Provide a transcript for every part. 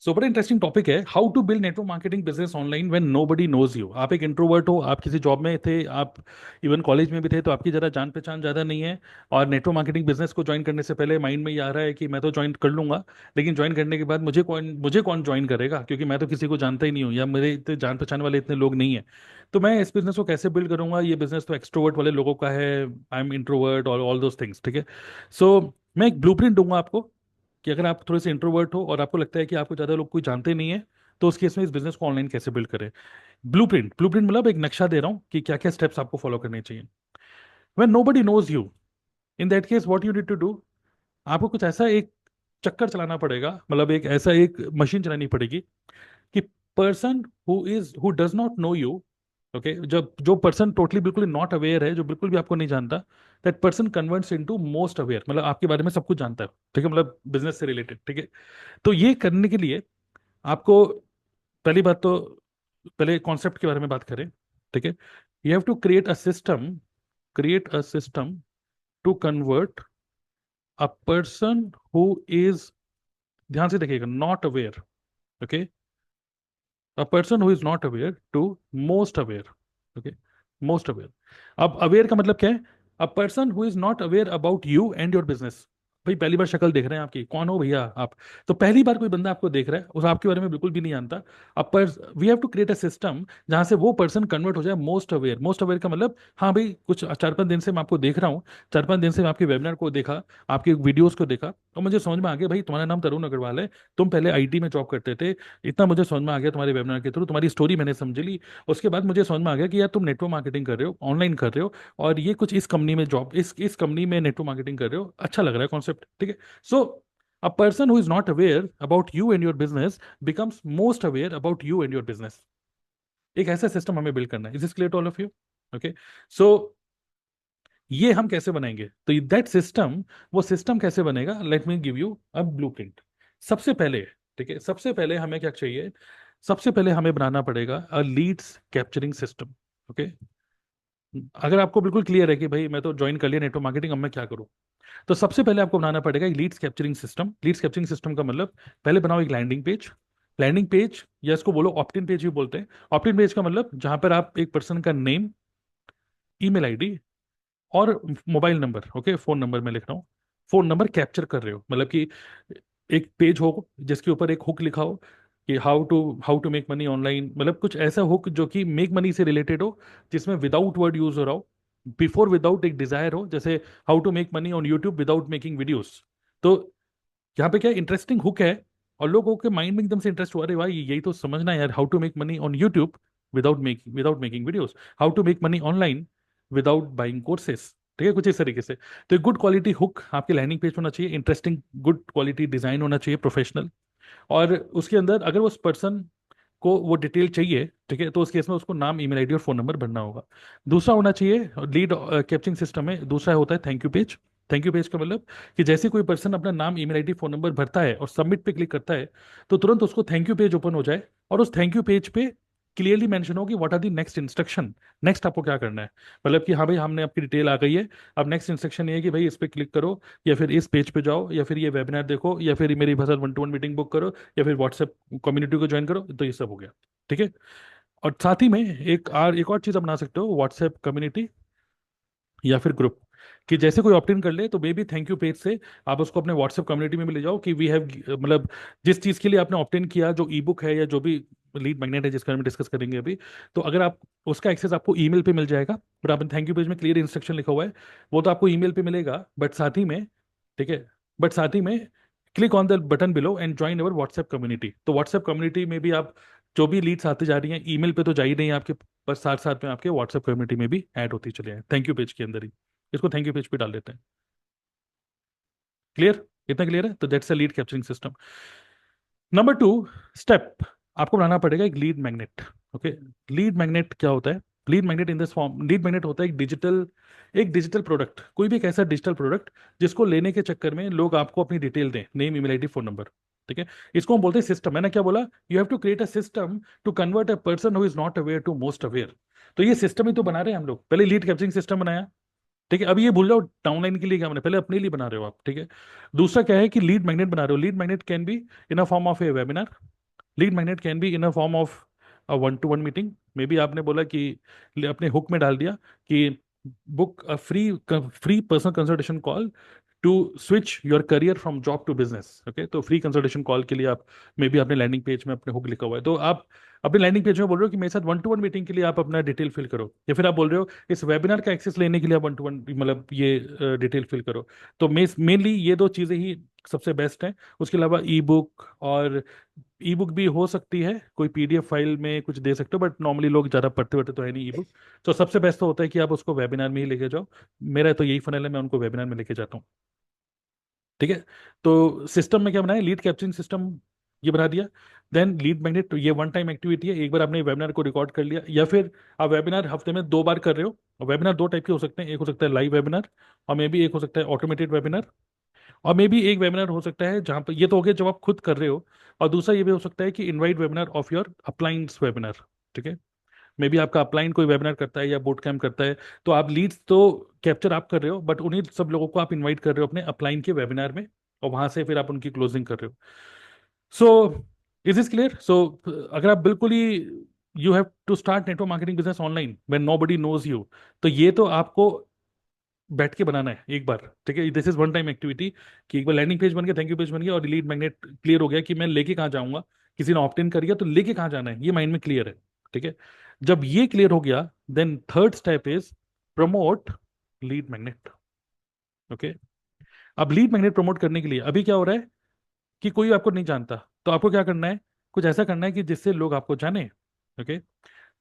सो बड़ा interesting topic है, how to build network marketing business online when nobody knows you. आप एक introvert हो, आप किसी जॉब में थे, आप इवन कॉलेज में भी थे, तो आपकी ज़रा जान पहचान ज़्यादा नहीं है। और नेटवर्क मार्केटिंग बिजनेस को ज्वाइन करने से पहले माइंड में ये आ रहा है कि मैं तो ज्वाइन कर लूंगा, लेकिन ज्वाइन करने के बाद मुझे कौन ज्वाइन करेगा, क्योंकि मैं तो किसी को जानता ही नहीं हूँ, या मेरे इतने जान पहचान वाले इतने लोग नहीं है। तो मैं इस बिजनेस को कैसे बिल्ड करूंगा? ये बिजनेस तो एक्सट्रोवर्ट वाले लोगों का है, आई एम इंट्रोवर्ट और ऑल दोज थिंग्स, ठीक है। सो मैं एक ब्लूप्रिंट दूंगा आपको कि अगर आप थोड़े से इंट्रोवर्ट हो और आपको लगता है कि आपको ज़्यादा लोग कोई जानते नहीं है, तो उस केस में इस बिजनेस को ऑनलाइन कैसे बिल्ड करें। ब्लूप्रिंट ब्लूप्रिंट मतलब एक नक्शा दे रहा हूँ कि क्या क्या स्टेप्स आपको फॉलो करने चाहिए। When nobody knows you, in that case what you need to do, आपको कुछ ऐसा एक चक्कर चलाना पड़ेगा, मतलब एक ऐसा एक मशीन चलानी पड़ेगी कि person who does not know you, okay, जब जो पर्सन टोटली बिल्कुल नॉट अवेयर है, जो बिल्कुल भी आपको नहीं जानता, that person converts into most aware, मतलब आपके बारे में सब कुछ जानता है, ठीक है, मतलब बिजनेस से रिलेटेड, ठीक है। तो ये करने के लिए आपको पहली बात तो पहले कॉन्सेप्ट के बारे में बात करें, ठीक है। You have to create a system to convert a person who is, ध्यान से देखिएगा, not aware, okay, a person who is not aware to most aware, okay, most aware. अब अवेयर का मतलब क्या है? A person who is not aware about you and your business. भाई पहली बार शक्ल देख रहे हैं आपकी, कौन हो भैया आप? तो पहली बार कोई बंदा आपको देख रहा है, उस आपके बारे में बिल्कुल भी नहीं जानता। अब we have to create a system जहां से वो पर्सन कन्वर्ट हो जाए मोस्ट अवेयर। मोस्ट अवेयर का मतलब, हाँ भाई, कुछ 4-5 दिन से मैं आपको देख रहा हूँ, 4-5 दिन से मैं आपके वेबिनार को देखा, आपके वीडियोस को देखा, और मुझे समझ में आ गया भाई तुम्हारा नाम तरुण अग्रवाल है, तुम पहले आईटी में जॉब करते थे। इतना मुझे समझ में आ गया तुम्हारे वेबिनार के थ्रू, तुम्हारी स्टोरी मैंने समझ ली। उसके बाद मुझे समझ में आ गया कि यार तुम नेटवर्क मार्केटिंग कर रहे हो, ऑनलाइन कर रहे हो, और ये कुछ इस कंपनी में जॉब, इस कंपनी में नेटवर्क मार्केटिंग कर रहे हो, अच्छा लग रहा है कॉन्सेप्ट, ठीक है। So a person who is not aware about you and your business becomes most aware about you and your business. एक ऐसा सिस्टम हमें बिल्ड करना है। Is this clear to all of you? Okay. So ये हम कैसे बनाएंगे? तो दैट सिस्टम, वो सिस्टम कैसे बनेगा? Let me give you a blueprint. सबसे पहले, ठीक है, सबसे पहले हमें क्या चाहिए? सबसे पहले हमें बनाना पड़ेगा अ लीड्स कैप्चरिंग सिस्टम, ओके। अगर आपको बिल्कुल क्लियर है कि भाई मैं तो ज्वाइन कर लिया नेटवर्क मार्केटिंग, अब मैं क्या करूं, तो सबसे पहले आपको बनाना पड़ेगा एक leads capturing system. Leads capturing system का मतलब, पहले बनाओ एक लैंडिंग पेज। लैंडिंग पेज, या इसको बोलो ऑप्ट इन पेज भी बोलते हैं। ऑप्ट इन पेज का मतलब जहां पर आप एक पर्सन का नेम, ईमेल आईडी और mobile number, okay, phone number मैं लिख रहा हूँ, फोन नंबर कैप्चर कर रहे हो, मतलब कि एक पेज हो जिसके ऊपर एक हुक लिखा हो कि how to make money online, मतलब कुछ ऐसा हुक जो कि मेक मनी से रिलेटेड हो, जिसमें विदाउट वर्ड यूज हो रहा हो, बिफोर विदाउट एक डिजायर हो, जैसे how to make money on YouTube without making videos. तो यहाँ पे क्या इंटरेस्टिंग हुक है, और लोगों के माइंड में एकदम से इंटरेस्ट हुआ, अरे भाई यही तो समझना है यार, how to make money on YouTube without making videos, how to make money online without buying courses, ठीक है, कुछ इस तरीके से। तो एक गुड क्वालिटी हुक आपके लैंडिंग पेज होना चाहिए, इंटरेस्टिंग गुड क्वालिटी डिजाइन होना चाहिए, प्रोफेशनल। और उसके अंदर अगर उस पर्सन को वो डिटेल चाहिए, ठीक है, तो उस केस में उसको नाम, ईमेल आईडी और फोन नंबर भरना होगा। दूसरा होना चाहिए लीड कैप्चरिंग सिस्टम में, दूसरा होता है thank you page. Thank you page का मतलब कि जैसे कोई पर्सन अपना नाम, ईमेल आईडी, फोन नंबर भरता है और सबमिट पे क्लिक करता है, तो तुरंत उसको थैंक यू पेज ओपन हो जाए, और उस थैंक यू पेज पे क्लियरली मेंशन हो कि what are the next instruction. Next आपको क्या करना है, मतलब कि हाँ भाई हमने आपकी डिटेल आ गई है, अब नेक्स्ट इंस्ट्रक्शन ये है कि भाई इस पे क्लिक करो, या फिर इस पेज पे जाओ, या फिर ये वेबिनार देखो, या फिर मेरी भाषा 1-to-1 मीटिंग बुक करो, या फिर व्हाट्सएप कम्युनिटी को ज्वाइन करो। तो ये सब हो गया, ठीक है। और साथ ही में एक और चीज आप बना सकते हो, व्हाट्सएप कम्युनिटी या फिर ग्रुप, कि जैसे कोई ऑप्ट इन कर ले तो may be thank you page से आप उसको अपने व्हाट्सएप कम्युनिटी में भी ले जाओ कि वी हैव, मतलब जिस चीज के लिए आपने ऑप्ट इन किया, जो ई बुक है या जो भी लीड मैग्नेट है जिसके बारे में डिस्कस करेंगे अभी, तो अगर आप उसका एक्सेस आपको ईमेल पे मिल जाएगा, पर आपने थैंक यू पेज में क्लियर इंस्ट्रक्शन लिखा हुआ है, वो तो आपको ईमेल पे मिलेगा, बट साथ ही में, ठीक है, बट साथ ही में click on the button below and join our WhatsApp community. तो व्हाट्सएप कम्युनिटी में भी आप, जो भी लीड्स आती जा रही हैं ईमेल पे तो जा ही नहीं है आपके, पर साथ साथ में आपके व्हाट्सएप कम्युनिटी में भी ऐड होती चले जाए, थैंक यू पेज के अंदर ही। इसको थैंक यू पेज पे डाल देते हैं। क्लियर? इतना क्लियर है? तो that's a lead capturing system. Number 2 step, आपको बनाना पड़ेगा एक lead magnet, okay. Lead magnet क्या होता है? Lead magnet in this form, lead magnet होता है एक डिजिटल प्रोडक्ट, कोई भी एक ऐसा डिजिटल प्रोडक्ट जिसको लेने के चक्कर में लोग आपको अपनी डिटेल दें, name, email ID, phone number, ठीक है। इसको हम बोलते हैं सिस्टम। मैंने क्या बोला? You have to create a system to convert a person who is not aware to most aware. तो ये सिस्टम ही तो बना रहे हैं हम लोग। पहले लीड कैप्चरिंग सिस्टम बनाया, ठीक है, अभी ये भूल जाओ डाउनलाइन के लिए क्या बना, पहले अपने लिए बना रहे हो आप, ठीक है। दूसरा क्या है कि लीड मैग्नेट बना रहे हो। Lead magnet can be in a form of a webinar, lead magnet can be in a form of a one to one meeting. Maybe आपने बोला कि अपने हुक में डाल दिया कि book a free personal consultation call to switch your career from job to business. Okay, तो फ्री कंसल्टेशन कॉल के लिए आप, मे बी आपने लैंडिंग पेज में अपने हुक लिखा हुआ है, तो आप अपने लैंडिंग पेज में बोल रहे हो कि मेरे साथ वन टू वन मीटिंग के लिए आप अपना डिटेल फिल करो, या फिर आप बोल रहे हो इस वेबिनार का एक्सेस लेने के लिए आप वन टू वन मतलब ये डिटेल फिल करो। तो मेनली ये दो चीज़ें ही सबसे बेस्ट हैं। उसके अलावा ई बुक, और ई बुक भी हो सकती है, कोई पीडीएफ फाइल में कुछ दे सकते हो, बट नॉर्मली लोग ज़्यादा पढ़ते वढ़ते तो है नहीं ई बुक। तो सबसे बेस्ट तो होता है कि आप उसको वेबिनार में ही लेके जाओ। मेरा तो यही फनल है, मैं उनको वेबिनार में लेके जाता हूँ। ठीक है, तो सिस्टम में क्या बनाया, लीड कैप्चरिंग सिस्टम ये बना दिया। देन लीड मैग्नेट, ये वन टाइम एक्टिविटी है, एक बार आपने वेबिनार को रिकॉर्ड कर लिया, या फिर आप वेबिनार हफ्ते में 2 बार कर रहे हो। और वेबिनार दो टाइप के हो सकते हैं, एक हो सकता है लाइव वेबिनार, और मे बी एक हो सकता है ऑटोमेटेड वेबिनार, और मे बी एक वेबिनार हो सकता है जहाँ पर, ये तो हो गया जब आप खुद कर रहे हो, और दूसरा ये भी हो सकता है कि invite webinar of your appliance webinar. ठीक है, मे बी आपका अपलाइन कोई वेबिनार करता है या बूट कैम्प करता है, तो आप लीड्स तो कैप्चर आप कर रहे हो, बट उन्हीं सब लोगों को आप इनवाइट कर रहे हो अपने अपलाइन के वेबिनार में, और वहां से फिर आप उनकी क्लोजिंग कर रहे हो। So is this clear? So अगर आप बिल्कुल ही, you have to start network marketing business online when nobody knows you, तो ये तो आपको बैठ के बनाना है एक बार। ठीक है, this is one time activity, कि एक बार लैंडिंग पेज बन गया, थैंक यू पेज बन गया, और लीड मैग्नेट क्लियर हो गया कि मैं लेके कहाँ जाऊंगा, किसी ने ऑप्ट इन कर गया तो लेके कहाँ जाना है, ये माइंड में क्लियर है। ठीक है, जब ये क्लियर हो गया, then third step is promote lead magnet. Okay, अब लीड मैग्नेट प्रमोट करने के लिए अभी क्या हो रहा है कि कोई आपको नहीं जानता, तो आपको क्या करना है, कुछ ऐसा करना है कि जिससे लोग आपको जाने। ओके,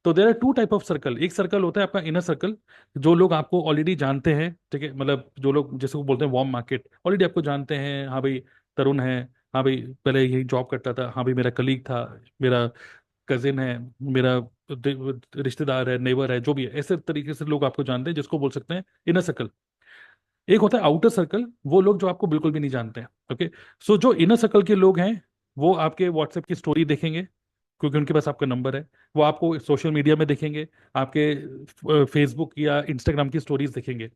तो there are two type of circle. एक सर्कल होता है आपका इनर सर्कल, जो लोग आपको ऑलरेडी जानते हैं। ठीक है, मतलब जो लोग जिसको बोलते हैं वार्म मार्केट, ऑलरेडी आपको जानते हैं, हाँ भाई तरुण है, हाँ भाई पहले यही जॉब करता था, हाँ भाई मेरा कलीग था, मेरा कजिन है, मेरा रिश्तेदार है, नेबर है, जो भी है, ऐसे तरीके से लोग आपको जानते हैं, जिसको बोल सकते हैं इनर सर्कल। एक होता है आउटर सर्कल, वो लोग जो आपको बिल्कुल भी नहीं जानते हैं। ओके, सो जो इनर सर्कल के लोग हैं, वो आपके व्हाट्सएप की स्टोरी देखेंगे, क्योंकि उनके पास आपका नंबर है। वो आपको सोशल मीडिया में देखेंगे, आपके फेसबुक या इंस्टाग्राम की स्टोरीज देखेंगे।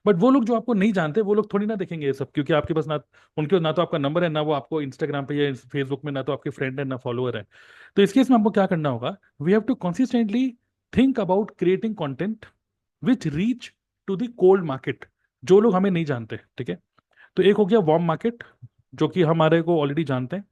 बट वो लोग जो आपको नहीं जानते, वो लोग थोड़ी ना देखेंगे ये सब, क्योंकि आपके पास ना, उनके ना तो आपका नंबर है, ना वो आपको इंस्टाग्राम पे या फेसबुक में, ना तो आपके फ्रेंड है, ना फॉलोअर है। तो इस केस में आपको क्या करना होगा, we have to consistently think about creating content which reach to the cold market, जो लोग हमें नहीं जानते। ठीक है, तो एक हो गया वार्म मार्केट, जो कि हमारे को ऑलरेडी जानते हैं।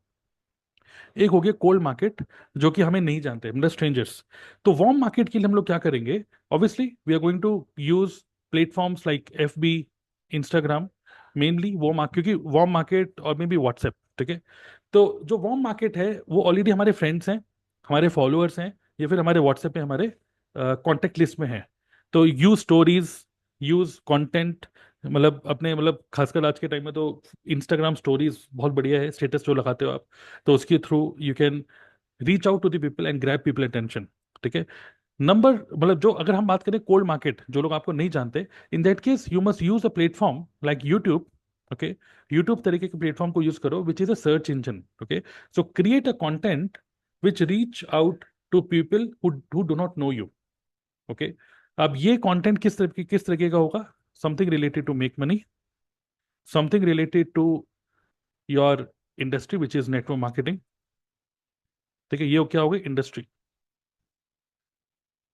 एक हो गया कोल्ड मार्केट, जो कि हमें नहीं जानते, मतलब स्ट्रेंजर्स। तो वार्म मार्केट के लिए हम लोग क्या करेंगे, obviously we are going to use platforms like F B, Instagram, mainly वो क्योंकि वार्म मार्केट, और मे बी व्हाट्सएप। ठीक है, तो जो वार्म मार्केट है वो ऑलरेडी हमारे फ्रेंड्स हैं, हमारे फॉलोअर्स हैं, या फिर हमारे व्हाट्सएप पे हमारे कॉन्टेक्ट लिस्ट में हैं। तो यूज स्टोरीज, यूज कंटेंट, मतलब अपने, मतलब खासकर आज के टाइम में तो इंस्टाग्राम स्टोरीज बहुत बढ़िया है, स्टेटस जो लगाते हो आप, तो उसके through you can reach out to the people and grab people attention. ठीक है, नंबर, मतलब जो अगर हम बात करें कोल्ड मार्केट, जो लोग आपको नहीं जानते, in that case you must use a platform like YouTube. Okay, YouTube तरीके के प्लेटफॉर्म को यूज करो, which is a search engine. Okay, so create a content which reach out to people who do not know you. Okay, अब ये content किस तरीके का होगा, something related to make money, something related to your industry which is network marketing. ठीक है, ये क्या होगा, industry.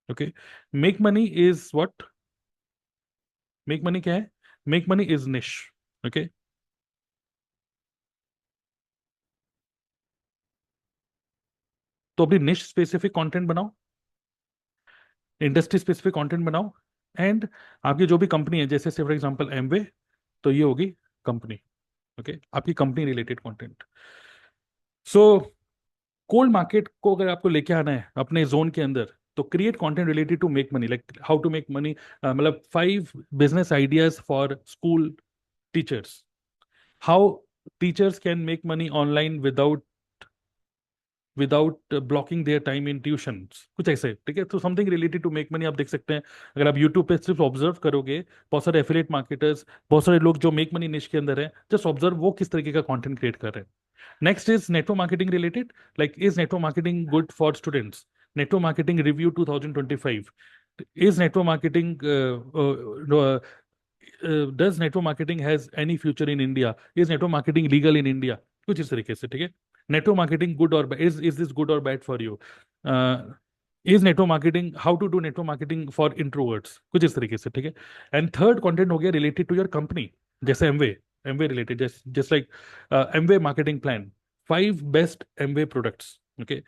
Okay, make money is what, make money क्या है, मेक मनी इज निश। ओके, तो अपनी निश स्पेसिफिक कंटेंट बनाओ, इंडस्ट्री स्पेसिफिक कंटेंट बनाओ, एंड आपकी जो भी कंपनी है, जैसे फॉर एग्जांपल एमवे, तो ये होगी कंपनी। ओके, आपकी company related content. So cold market को अगर आपको लेके आना है अपने जोन के अंदर, तो create content related to make money, like how to make money, मतलब 5 business ideas for school teachers, how teachers can make money online without blocking their time in tuition, कुछ ऐसे। ठीक है, तो something related to make money आप देख सकते हैं। अगर आप यूट्यूब पे सिर्फ ऑब्जर्व करोगे, बहुत सारे एफिलिएट मार्केटर्स, बहुत सारे लोग जो मेक मनी निश के अंदर है, जस्ट ऑब्जर्व वो किस तरीके का कंटेंट क्रिएट कर रहे हैं। Next is network marketing related, like is network marketing good for students, network marketing review 2025, is network marketing does network marketing has any future in India, is network marketing legal in India, कुछ इस तरीके से, ठीक है। Network marketing good और is this good और bad for you, is network marketing, how to do network marketing for introverts, कुछ इस तरीके से, ठीक है। एंड थर्ड कंटेंट हो गया रिलेटेड टू योर कंपनी, जैसे Amway related, just like Amway marketing plan, 5 best Amway products, okay.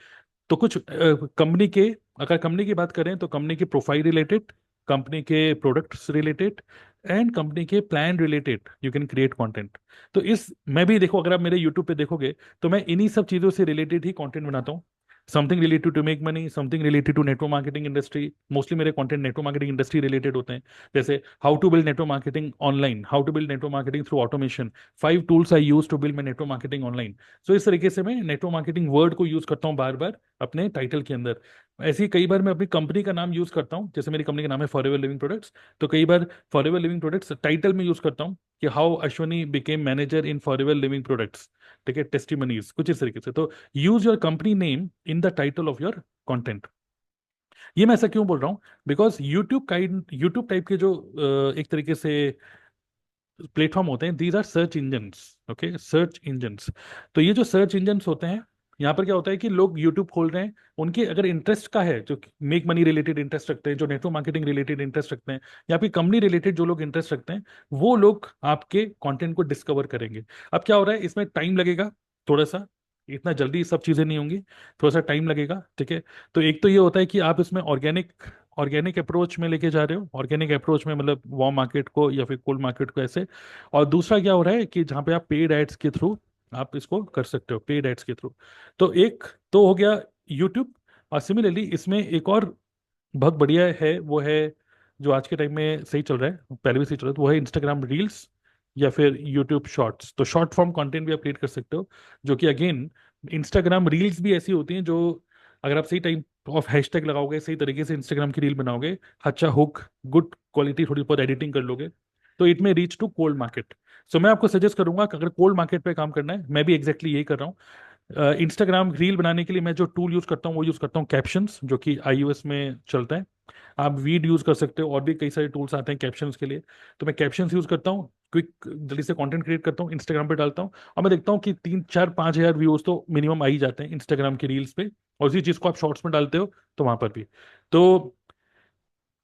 तो कुछ कंपनी के, अगर कंपनी की बात करें तो कंपनी के प्रोफाइल रिलेटेड, कंपनी के प्रोडक्ट्स रिलेटेड एंड कंपनी के plan related you can create content. तो इस मैं भी देखो, अगर आप मेरे यूट्यूब पे देखोगे तो मैं इन्हीं सब चीज़ों से रिलेटेड ही कंटेंट बनाता हूँ। Something related to make money, something related to network marketing industry, mostly मेरे content network marketing industry related होते हैं। जैसे how to build network marketing online, how to build network marketing through automation, 5 tools I use to build my network marketing online. So इस तरीके से मैं network marketing word को use करता हूँ बार बार अपने टाइटल के अंदर। ऐसे ही कई बार मैं अपनी कंपनी का नाम यूज करता हूँ, जैसे मेरी कंपनी का नाम है फॉरएवर लिविंग प्रोडक्ट्स, तो कई बार फॉरएवर लिविंग प्रोडक्ट्स टाइटल में यूज करता हूँ कि how Ashwani became manager in forever living products, ठीक है, टेस्टिमनीज, कुछ इस तरीके से। तो use your company name in the title of your content. ये मैं ऐसा क्यों बोल रहा हूँ, बिकॉज यूट्यूब टाइप के जो एक तरीके से प्लेटफॉर्म होते हैं, these are search engines, okay, search engines. तो ये जो सर्च इंजन्स होते हैं, यहाँ पर क्या होता है कि लोग यूट्यूब खोल रहे हैं, उनके अगर इंटरेस्ट का है, जो मेक मनी रिलेटेड इंटरेस्ट रखते हैं, जो नेटवर्क मार्केटिंग रिलेटेड इंटरेस्ट रखते हैं, या फिर कंपनी रिलेटेड जो लोग इंटरेस्ट रखते हैं, वो लोग आपके कंटेंट को डिस्कवर करेंगे। अब क्या हो रहा है, इसमें टाइम लगेगा थोड़ा सा, इतना जल्दी सब चीज़ें नहीं होंगी, थोड़ा सा टाइम लगेगा, ठीक है। तो एक तो ये होता है कि आप इसमें ऑर्गेनिक अप्रोच में लेके जा रहे हो, ऑर्गेनिक अप्रोच में मतलब वार्म मार्केट को या फिर कोल्ड मार्केट को ऐसे। और दूसरा क्या हो रहा है कि जहाँ पे आप पेड एड्स के थ्रू आप इसको कर सकते हो, पेड एड्स के थ्रू। तो एक तो हो गया यूट्यूब। और सिमिलरली इसमें एक और बहुत बढ़िया है, वो है जो आज के टाइम में सही चल रहा है, पहले भी सही चल रहा था, वो है इंस्टाग्राम रील्स या फिर यूट्यूब शॉर्ट्स। तो शॉर्ट फॉर्म कंटेंट भी आप क्रिएट कर सकते हो, जो कि अगेन इंस्टाग्राम रील्स भी ऐसी होती हैं जो अगर आप सही टाइप ऑफ हैशटैग लगाओगे, सही तरीके से इंस्टाग्राम की रील बनाओगे, अच्छा हुक, गुड क्वालिटी, थोड़ी बहुत एडिटिंग कर लोगे, तो इट में रीच टू कोल्ड मार्केट। सो मैं आपको सजेस्ट करूंगा कि अगर कोल्ड मार्केट पे काम करना है, मैं भी एग्जैक्टली यही कर रहा हूँ। इंस्टाग्राम रील बनाने के लिए मैं जो टूल यूज करता हूँ वो यूज करता हूँ कैप्शंस, जो कि iOS में चलता है। आप वीड यूज कर सकते हो, और भी कई सारे टूल्स आते हैं कैप्शंस के लिए। तो मैं कैप्शंस यूज करता हूँ, क्विक जल्दी से कंटेंट क्रिएट करता हूँ, इंस्टाग्राम पे डालता हूँ, और मैं देखता हूँ कि 3 4 5 हज़ार व्यूज तो मिनिमम आ ही जाते हैं इंस्टाग्राम की रील्स पे। और उसी चीज को आप शॉर्ट्स में डालते हो तो वहां पर भी। तो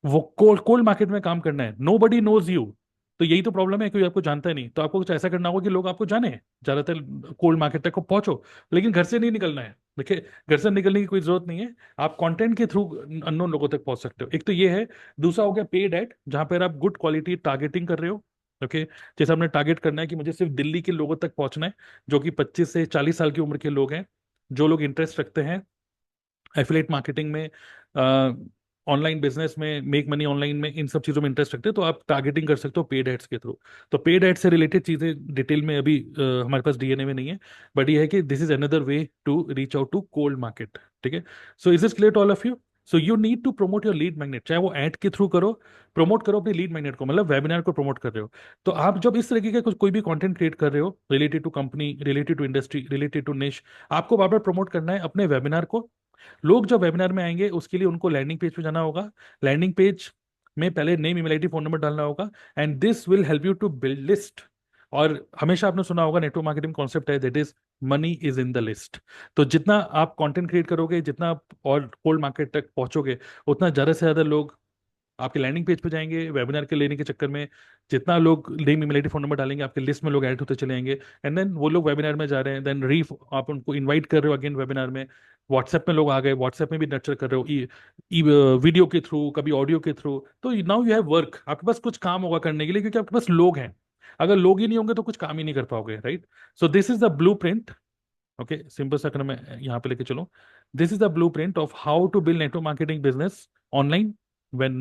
वो कोल्ड कोल्ड मार्केट में काम करना है, नो बडी नोज यू। तो यही तो प्रॉब्लम है, कोई आपको जानता है नहीं, तो आपको कुछ ऐसा करना होगा कि लोग आपको जाने, ज्यादातर कोल्ड मार्केट तक को पहुंचो, लेकिन घर से नहीं निकलना है। देखिए, घर से निकलने की कोई जरूरत नहीं है, आप कंटेंट के थ्रू अननोन लोगों तक पहुंच सकते हो, एक तो ये है। दूसरा हो गया पेड एड, जहां पर आप गुड क्वालिटी टारगेटिंग कर रहे हो, ओके। जैसे हमने टारगेट करना है कि मुझे सिर्फ दिल्ली के लोगों तक पहुंचना है, जो कि 25 से 40 साल की उम्र के लोग हैं, जो लोग इंटरेस्ट रखते हैं एफिलेट मार्केटिंग में, ऑनलाइन बिजनेस में, मेक मनी ऑनलाइन में, इन सब चीज़ों में इंटरेस्ट रखते हैं, तो आप टारगेटिंग कर सकते हो पेड एड्स के थ्रू। तो पेड एड्स से रिलेटेड चीज़ें डिटेल में अभी हमारे पास डीएनए में नहीं है, बट ये है कि this is another way to reach out to cold market, ठीक है। So is is clear to all of you. So you need to promote your lead magnet, चाहे वो ऐड के थ्रू करो, प्रमोट करो अपने लीड मैग्नेट को, मतलब वेबिनार को प्रमोट कर रहे हो। तो आप जब इस तरीके का कुछ कोई भी कंटेंट क्रिएट कर रहे हो related to company, related to industry, related to niche, आपको बार बार प्रमोट करना है अपने वेबिनार को। लोग जब वेबिनार में आएंगे उसके लिए उनको लैंडिंग पेज पे जाना होगा, लैंडिंग पेज में पहले name, email ID, phone number डालना होगा, and this will help you to build list. और हमेशा आपने सुना होगा नेटवर्क मार्केटिंग कॉन्सेप्ट है, that is money is in the list. तो जितना आप कंटेंट क्रिएट करोगे, जितना आप और कोल्ड मार्केट तक पहुंचोगे, उतना ज्यादा से ज्यादा लोग आपके लैंडिंग पेज पे जाएंगे वेबिनार के लेने के चक्कर में। जितना लोग name, email ID, phone number डालेंगे, आपके लिस्ट में लोग ऐड होते चले जाएंगे, एंड देन वो लोग वेबिनार में जा रहे हैं, देन आप उनको इनवाइट कर रहे हो अगेन वेबिनार में। व्हाट्सएप में लोग आ गए, व्हाट्सएप में भी नर्चर कर रहे हो, वीडियो के थ्रू, कभी ऑडियो के थ्रू। तो नाउ यू हैव वर्क, आपके पास कुछ काम होगा करने के लिए, क्योंकि आपके पास लोग हैं। अगर लोग ही नहीं होंगे तो कुछ काम ही नहीं कर पाओगे, right. So this is the blueprint, okay, simple सा, अगर मैं यहाँ पे लेके चलो, this is the blueprint of how to build network marketing business online, when